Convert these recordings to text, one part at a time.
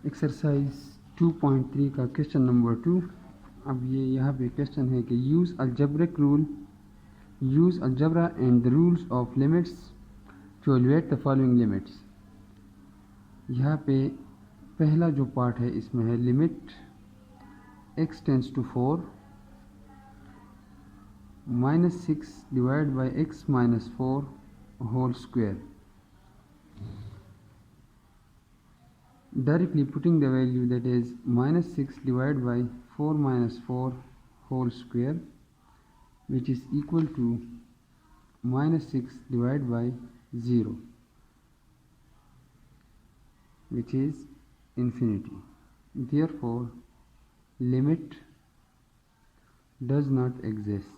Exercise 2.3 का question number 2। अब ये यहाँ पे क्वेश्चन है कि use algebraic rule, use algebra and the rules of limits to evaluate the following limits. यहाँ पे पहला जो पार्ट है इसमें है limit x tends to 4 -6 divide by x minus 4 whole square. Directly putting the value, that is -6 divided by 4 minus 4 whole square, which is equal to -6 divided by 0, which is infinity. Therefore limit does not exist.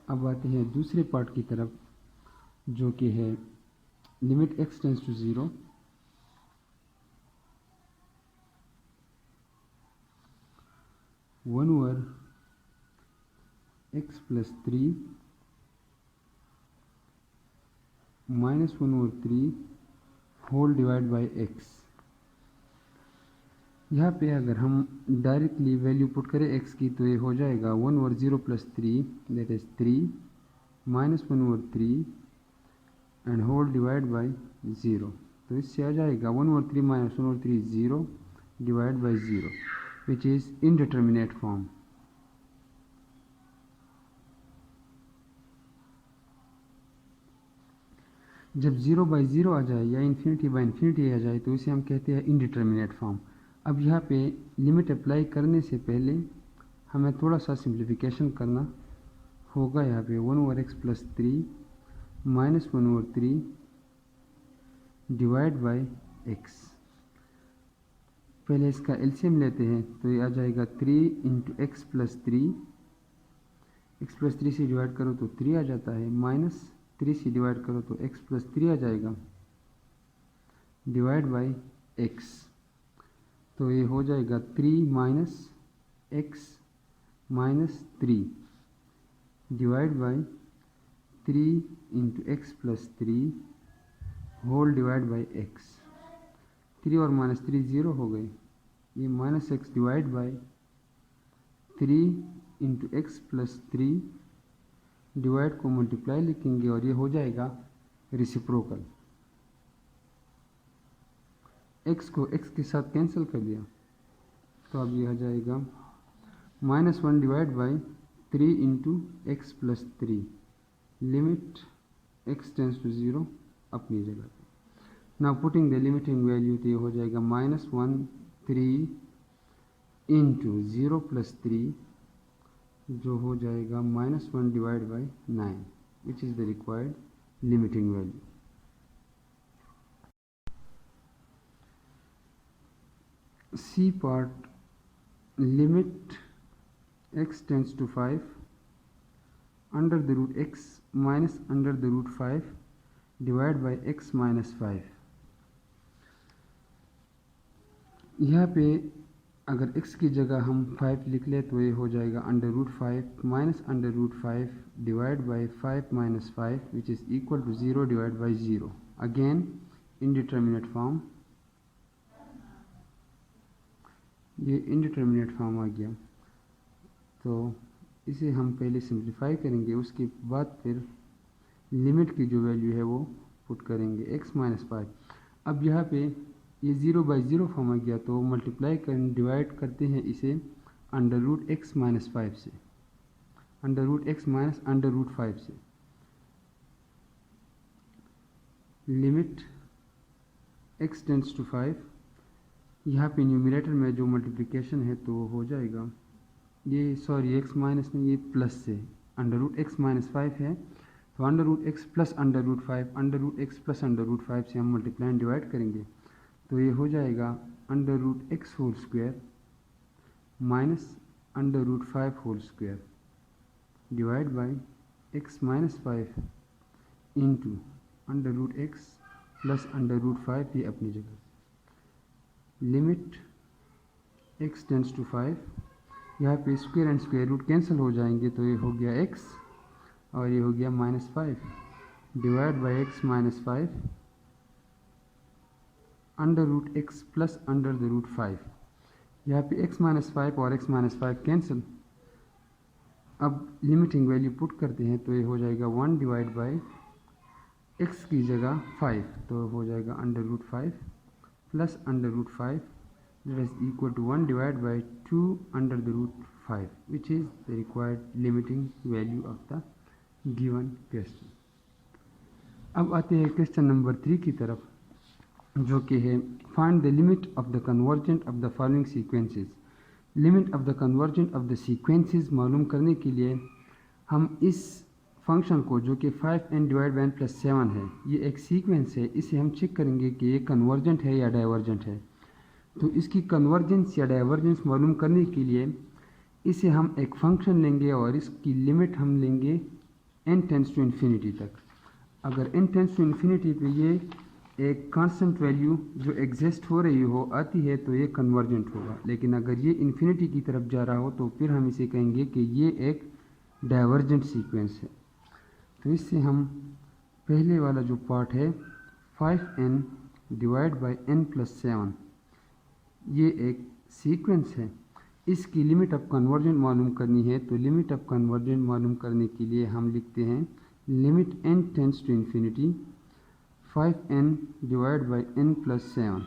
अब आते हैं दूसरे part की तरफ, जो कि है limit x tends to 0 1 over x plus 3 minus 1 over 3 whole divide by x। यहाँ पे अगर हम डायरेक्टली वैल्यू पुट करें x की तो ये हो जाएगा 1 over 0 plus 3, that is 3 minus 1 over 3 and whole divide by 0। तो इससे आ जाएगा 1 over 3 minus 1 over 3 0 divide by 0, which is indeterminate form. जब 0 बाई 0 आ जाए या इन्फिनिटी बाई इन्फिनिटी आ जाए तो इसे हम कहते हैं इनडिटर्मिनेट फॉर्म। अब यहाँ पे लिमिट अप्लाई करने से पहले हमें थोड़ा सा सिंप्लीफिकेशन करना होगा। यहाँ पे 1 over x plus 3 minus 1 over 3 divide by x। पहले इसका एलसीएम लेते हैं तो ये आ जाएगा 3 into x plus 3, x plus 3 से डिवाइड करो तो 3 आ जाता है, माइनस 3 से डिवाइड करो तो x प्लस 3 आ जाएगा डिवाइड बाई x। तो ये हो जाएगा 3 minus x minus 3 divide by 3 into x plus 3 whole divide by x। 3 और माइनस 3 0 हो गए, ये minus x divide by 3 into x plus 3 divide को मल्टीप्लाई लिखेंगे और ये हो जाएगा रेसिप्रोकल। x को x के साथ कैंसिल कर दिया तो अब ये आ जाएगा -1 divide by 3 into x plus 3, limit x tends to 0 अपनी जगह पे। Now putting the limiting value तो ये हो जाएगा -1 3 इंटू 0 प्लस 3, जो हो जाएगा -1 divide by 9, which is the required limiting value. C part, limit x tends to 5 under the root x minus under the root 5 divide by x minus 5। यहाँ पे अगर x की जगह हम 5 लिख ले तो ये हो जाएगा under root 5 minus under root 5 divide by 5 minus 5, which is equal to 0 divide by 0। Again indeterminate form, ये इनडिटर्मिनेट फॉर्म आ गया। तो इसे हम पहले सिंप्लीफाई करेंगे, उसके बाद फिर लिमिट की जो वैल्यू है वो पुट करेंगे x माइनस 5। अब यहाँ पे ये 0 बाई 0 फॉर्म आ गया तो मल्टीप्लाई कर डिवाइड करते हैं इसे अंडर रूट x माइनस 5 से, under root x minus under root 5 से। लिमिट x टेंस टू 5, यहाँ पे न्यूमरेटर में जो मल्टीप्लिकेशन है तो हो जाएगा ये, सॉरी x माइनस में, ये प्लस से अंडर रूट x माइनस 5 है तो under root x plus under root 5, under root x plus under root 5 से हम मल्टीप्लाई डिवाइड करेंगे तो ये हो जाएगा under root x whole square minus under root 5 whole square divide by x minus 5 into under root x plus under root 5, ये अपनी जगह। लिमिट x टेंस टू 5, यहाँ पे square and square root cancel हो जाएंगे तो ये हो गया x और ये हो गया -5 divide by x minus 5 under root x plus under the root 5। यहाँ पे x माइनस 5 और x माइनस 5 कैंसिल। अब लिमिटिंग वैल्यू पुट करते हैं तो ये हो जाएगा 1 डिवाइड बाई x की जगह 5, तो हो जाएगा under root 5 plus under root 5 that is equal to 1 divided by 2 under the root 5, which is the required limiting value of the given question। अब आते हैं क्वेश्चन नंबर 3 की तरफ, जो कि है find the limit of the convergent of the following sequences. Limit of the convergent of the sequences मालूम करने के लिए हम इस फंक्शन को, जो कि 5n divide by n plus 7 है, ये एक सीक्वेंस है, इसे हम चेक करेंगे कि ये कन्वर्जेंट है या डाइवर्जेंट है। तो इसकी कन्वर्जेंस या डाइवर्जेंस मालूम करने के लिए इसे हम एक फंक्शन लेंगे और इसकी लिमिट हम लेंगे n टेंस टू इन्फिनिटी तक। अगर n टेंस टू इन्फिनिटी पे ये एक कांस्टेंट वैल्यू जो एग्जिस्ट हो रही हो आती है तो ये कन्वर्जेंट होगा, लेकिन अगर ये इन्फिनिटी की तरफ जा रहा हो तो फिर हम इसे कहेंगे कि ये एक डाइवर्जेंट सीक्वेंस है। तो इससे हम पहले वाला जो पार्ट है 5n divide by n plus 7, ये एक सीक्वेंस है, इसकी लिमिट ऑफ कन्वर्जेंट मालूम करनी है। तो लिमिट ऑफ कन्वर्जेंट मालूम करने के लिए हम लिखते हैं limit n tends to infinity 5n divide by n plus 7।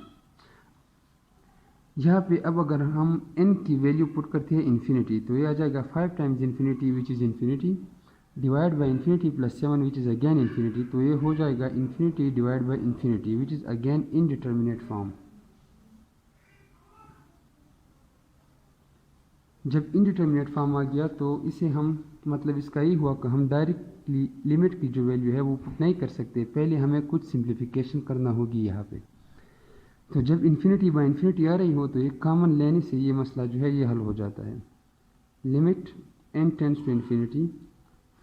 यहाँ पे अब अगर हम n की वैल्यू पुट करते हैं इन्फिनिटी तो ये आ जाएगा 5 times infinity which is infinity divide by infinity plus 7 which is again infinity, तो ये हो जाएगा infinity divide by infinity which is again indeterminate form. जब इनडिटर्मिनेट फॉर्म आ गया तो इसे हम, मतलब इसका ये हुआ कि हम डायरेक्टली लिमिट की जो वैल्यू है वो पुट नहीं कर सकते, पहले हमें कुछ सिंप्लीफिकेशन करना होगी यहाँ पे। तो जब इन्फिनिटी बाई इन्फिनिटी आ रही हो तो एक कॉमन लेने से ये मसला जो है ये हल हो जाता है। Limit n tends to infinity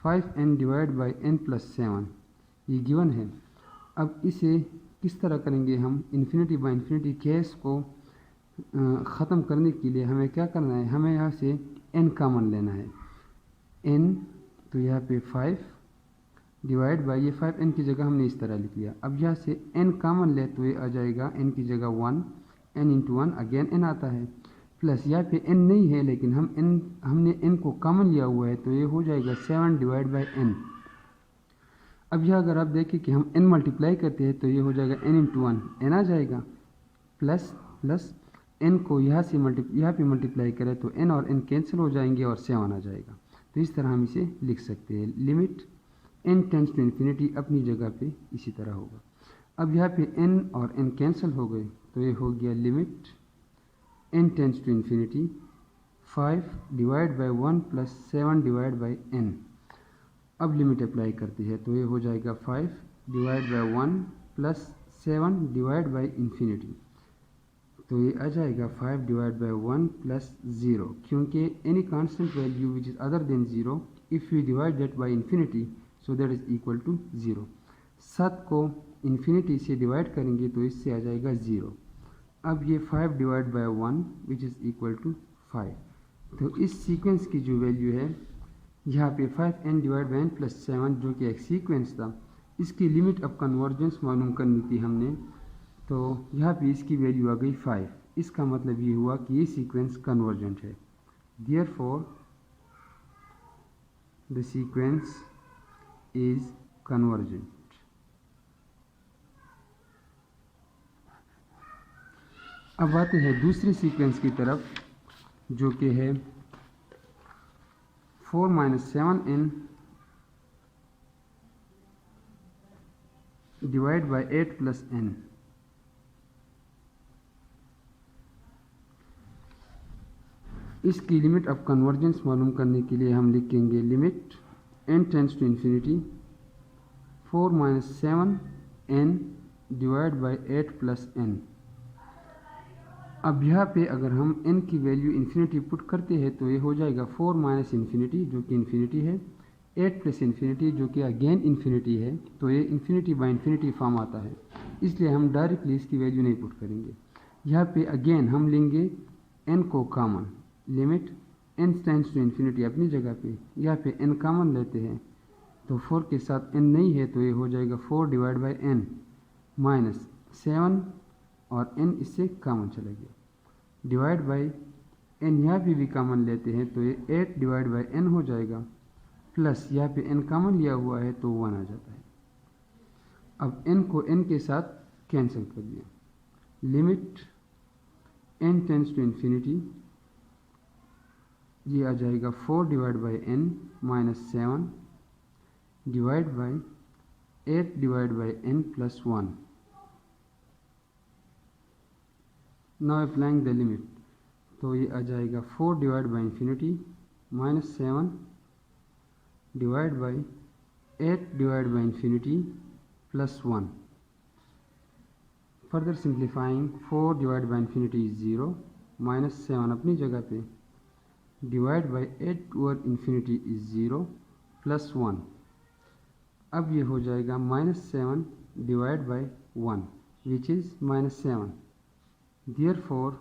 5n divide by n plus 7 ये गिवन है। अब इसे किस तरह करेंगे हम, इन्फिनिटी बाई इन्फिनिटी केस को ख़त्म करने के लिए हमें क्या करना है, हमें यहाँ से n कॉमन लेना है। n तो यहाँ पे 5 डिवाइड बाई ये 5n की जगह हमने इस तरह लिख लिया। अब यहाँ से n कॉमन ले तो ये आ जाएगा n की जगह 1, n इंटू 1 अगेन n आता है, प्लस यहाँ पे n नहीं है लेकिन हमने n को कॉमन लिया हुआ है तो ये हो जाएगा 7 डिवाइड बाई n। अब यह अगर आप देखें कि हम n मल्टीप्लाई करते हैं तो ये हो जाएगा n इंटू 1 n आ जाएगा, प्लस प्लस n को यहाँ पे मल्टीप्लाई करें तो n और n कैंसिल हो जाएंगे और 7 आ जाएगा। तो इस तरह हम इसे लिख सकते हैं। Limit n tends to infinity अपनी जगह पे इसी तरह होगा। अब यहाँ पे n और n कैंसिल हो गए तो ये हो गया limit n tends to infinity 5 divide by 1 plus 7 divide by n। अब लिमिट अप्लाई करती है तो ये हो जाएगा 5 divide by 1 plus 7 divide by infinity, तो ये आ जाएगा 5 डिवाइड बाई 1 प्लस 0, क्योंकि any constant value which is other than 0 if you divide that by infinity so that is equal to 0। 7 को इन्फिनिटी से डिवाइड करेंगे तो इससे आ जाएगा 0। अब ये 5 divide by 1 which is equal to 5। तो इस सीक्वेंस की जो वैल्यू है यहाँ पे 5n divide by n plus 7 जो कि एक सीक्वेंस था, इसकी लिमिट ऑफ कन्वर्जेंस मालूम करनी थी हमने, तो यहाँ पे इसकी वैल्यू आ गई 5। इसका मतलब ये हुआ कि ये सीक्वेंस कन्वर्जेंट है। Therefore the sequence is convergent. अब आते हैं दूसरी सीक्वेंस की तरफ, जो कि है 4 minus 7n divide by 8 plus n। इसकी लिमिट ऑफ कन्वर्जेंस मालूम करने के लिए हम लिखेंगे limit n tends to infinity 4 minus 7n divide by 8 plus n। अब यहाँ पे अगर हम n की वैल्यू इन्फिनिटी पुट करते हैं तो ये हो जाएगा 4 माइनस इन्फिनिटी जो कि इन्फिनिटी है, 8 प्लस इन्फिनिटी जो कि अगेन इन्फिनिटी है, तो ये इन्फिनिटी बाई इन्फिनिटी फॉर्म आता है, इसलिए हम डायरेक्टली इसकी वैल्यू नहीं पुट करेंगे। यहाँ पे अगेन हम लेंगे n को common, limit n tends to infinity अपनी जगह पे, यहाँ पे n कॉमन लेते हैं तो 4 के साथ n नहीं है तो ये हो जाएगा 4 डिवाइड बाई n माइनस 7 और n इससे कॉमन चला गया, डिवाइड बाई n यहाँ पे भी कॉमन लेते हैं तो ये 8 डिवाइड बाई n हो जाएगा, प्लस यहाँ पे n कॉमन लिया हुआ है तो 1 आ जाता है। अब n को n के साथ कैंसिल कर दिया, limit n tends to infinity, ये आ जाएगा 4 divide by n minus 7 divide by 8 divide by n plus 1। Now applying the limit, तो ये आ जाएगा 4 divide by infinity minus 7 divide by 8 divide by infinity plus 1। Further simplifying 4 divide by infinity is 0 minus 7 अपनी जगह पे, divide by 8 over infinity is 0 plus 1। अब ये हो जाएगा minus 7 divide by 1 which is minus 7। Therefore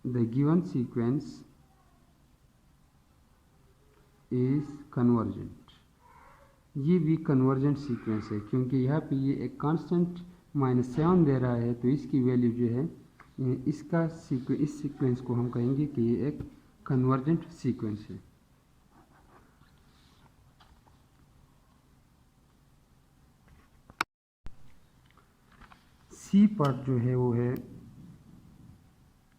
the given sequence is convergent। ये भी convergent sequence है क्योंकि यहाँ पे ये एक कांस्टेंट माइनस 7 दे रहा है, तो इसकी वैल्यू जो है इसका इस सीक्वेंस को हम कहेंगे कि ये एक कन्वर्जेंट सीक्वेंस है। सी पार्ट जो है वो है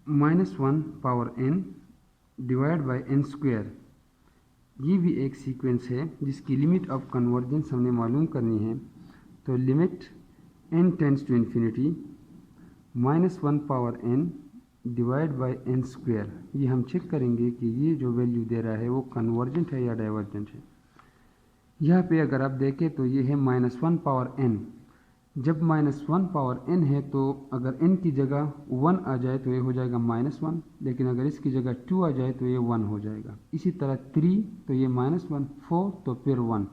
-1 power n divide by n square. ये भी एक सीक्वेंस है जिसकी लिमिट ऑफ कन्वर्जेंस हमने मालूम करनी है, तो limit n tends to infinity -1 power n divide by n square. ये हम चेक करेंगे कि ये जो वैल्यू दे रहा है वो कन्वर्जेंट है या डाइवर्जेंट है। यहाँ पे अगर आप देखें तो ये है -1 पावर n। जब -1 पावर n है तो अगर n की जगह 1 आ जाए तो ये हो जाएगा -1, लेकिन अगर इसकी जगह 2 आ जाए तो ये 1 हो जाएगा। इसी तरह 3 तो ये -1, 4 तो फिर 1।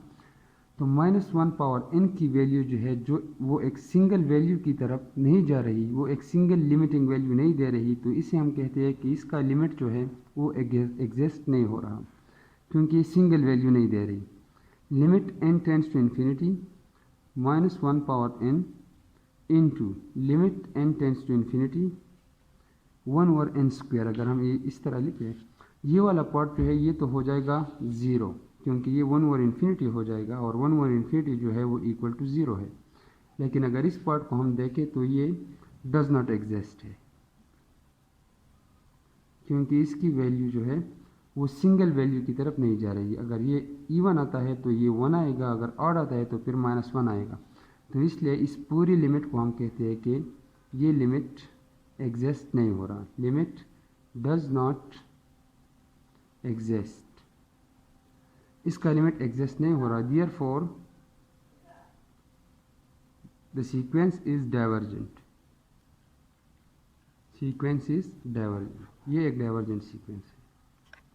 तो -1 पावर n की वैल्यू जो है जो वो एक सिंगल वैल्यू की तरफ नहीं जा रही, वो एक सिंगल लिमिटिंग वैल्यू नहीं दे रही, तो इसे हम कहते हैं कि इसका लिमिट जो है वो एग्जिस्ट नहीं हो रहा क्योंकि सिंगल वैल्यू नहीं दे रही। Limit n tends to infinity -1 power n into limit n tends to infinity 1 over n square. अगर हम ये इस तरह लिखें, ये वाला पार्ट जो है ये तो हो जाएगा 0 क्योंकि ये 1 ओवर इन्फिनिटी हो जाएगा और 1 ओवर इन्फिनिटी जो है वो इक्वल टू 0 है। लेकिन अगर इस पार्ट को हम देखें तो ये डज नॉट एग्जिस्ट है क्योंकि इसकी वैल्यू जो है वो सिंगल वैल्यू की तरफ नहीं जा रही है। अगर ये इवन आता है तो ये 1 आएगा, अगर ऑड आता है तो फिर -1 आएगा। तो इसलिए इस पूरी लिमिट को हम कहते हैं कि ये लिमिट एग्जिस्ट नहीं हो रहा, लिमिट डज नॉट एग्जिस्ट, इसका लिमिट एग्जिस्ट नहीं हो रहा। Therefore the sequence is divergent, sequence is divergent, ये एक डाइवर्जेंट सीक्वेंस है।